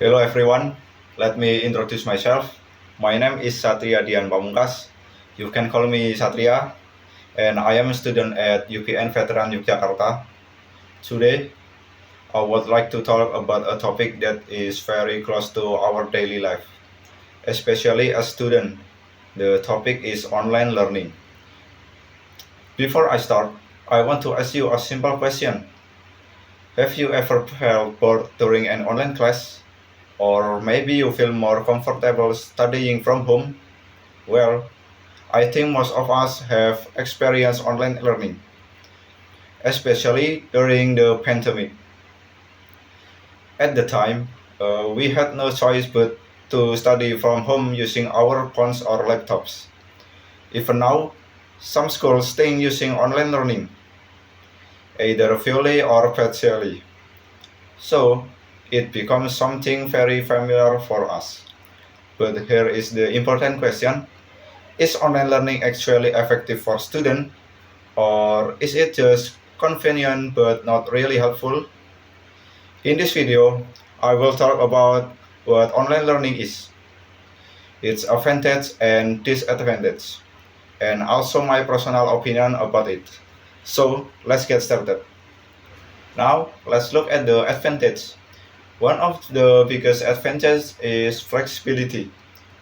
Hello everyone, let me introduce myself. My name is Satria Dian Pamungkas. You can call me Satria, and I am a student at UPN Veteran Yogyakarta. Today, I would like to talk about a topic that is very close to our daily life, especially as student. The topic is online learning. Before I start, I want to ask you a simple question. Have you ever felt bored during an online class? Or maybe you feel more comfortable studying from home? Well, I think most of us have experienced online learning, especially during the pandemic. At the time, we had no choice but to study from home using our phones or laptops. Even now, some schools still using online learning, either fully or partially. So, it becomes something very familiar for us. But here is the important question. Is online learning actually effective for students, or is it just convenient but not really helpful? In this video, I will talk about what online learning is, its advantage and disadvantage, and also my personal opinion about it. So let's get started. Now let's look at the advantage. One of the biggest advantages is flexibility.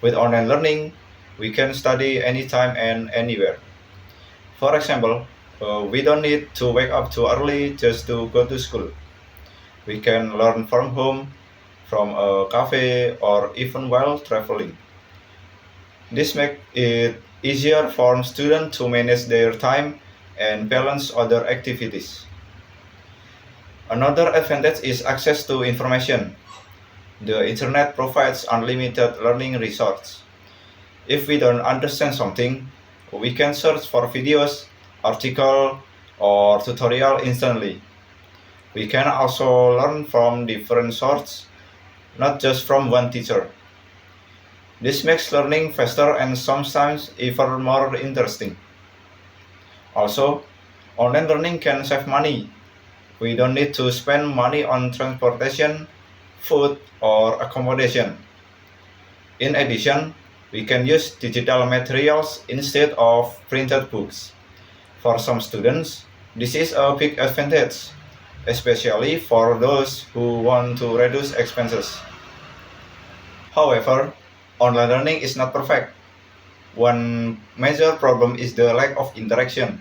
With online learning, we can study anytime and anywhere. For example, we don't need to wake up too early just to go to school. We can learn from home, from a cafe, or even while traveling. This makes it easier for students to manage their time and balance other activities. Another advantage is access to information. The internet provides unlimited learning resources. If we don't understand something, we can search for videos, articles, or tutorial instantly. We can also learn from different sources, not just from one teacher. This makes learning faster and sometimes even more interesting. Also, online learning can save money. We don't need to spend money on transportation, food, or accommodation. In addition, we can use digital materials instead of printed books. For some students, this is a big advantage, especially for those who want to reduce expenses. However, online learning is not perfect. One major problem is the lack of interaction.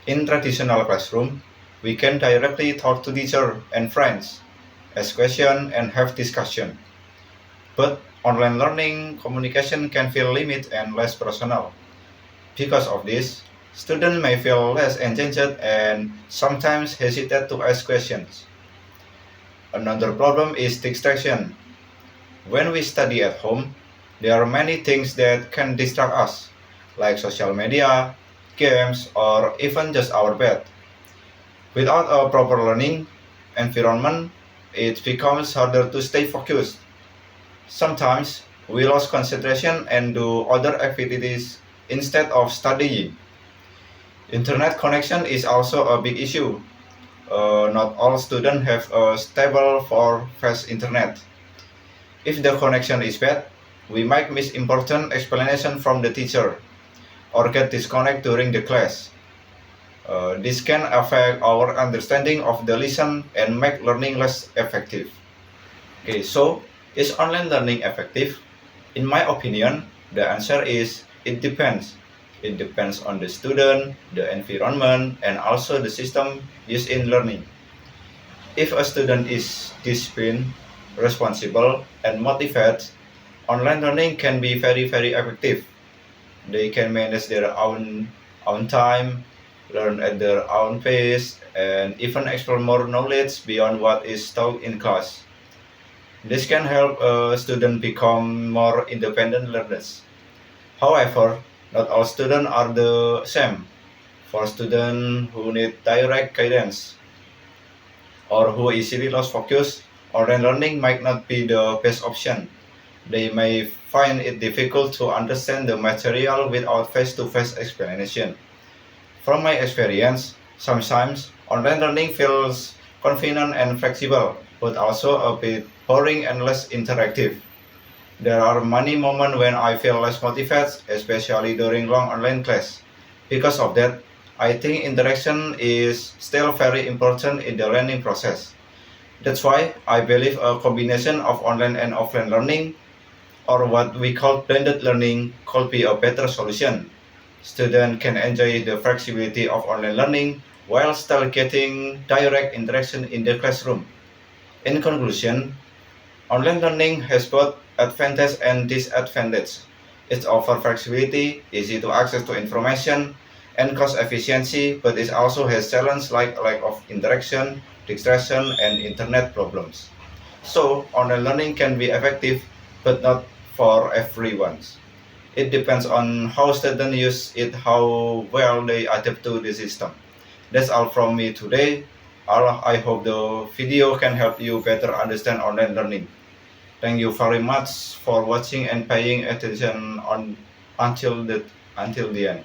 In traditional classroom, we can directly talk to teacher and friends, ask questions and have discussion. But online learning communication can feel limited and less personal. Because of this, students may feel less engaged and sometimes hesitate to ask questions. Another problem is distraction. When we study at home, there are many things that can distract us, like social media, games, or even just our bed. Without a proper learning environment, it becomes harder to stay focused. Sometimes we lose concentration and do other activities instead of studying. Internet connection is also a big issue. Not all students have a stable or fast internet. If the connection is bad, we might miss important explanation from the teacher or get disconnected during the class. This can affect our understanding of the lesson and make learning less effective. Okay, so is online learning effective? In my opinion, the answer is it depends. It depends on the student, the environment, and also the system used in learning. If a student is disciplined, responsible, and motivated, online learning can be very effective. They can manage their own time, learn at their own pace, and even explore more knowledge beyond what is taught in class. This can help a student become more independent learners. However, not all students are the same. For students who need direct guidance or who easily lose focus, online learning might not be the best option. They may find it difficult to understand the material without face-to-face explanation. From my experience, sometimes online learning feels convenient and flexible, but also a bit boring and less interactive. There are many moments when I feel less motivated, especially during long online class. Because of that, I think interaction is still very important in the learning process. That's why I believe a combination of online and offline learning, or what we call blended learning, could be a better solution. Students can enjoy the flexibility of online learning while still getting direct interaction in the classroom. In conclusion, online learning has both advantage and disadvantage. It offers flexibility, easy to access to information, and cost efficiency, but it also has challenges like lack of interaction, distraction, and internet problems. So, online learning can be effective, but not for everyone. It depends on how students use it, how well they adapt to the system. That's all from me today. I hope the video can help you better understand online learning. Thank you very much for watching and paying attention until the end.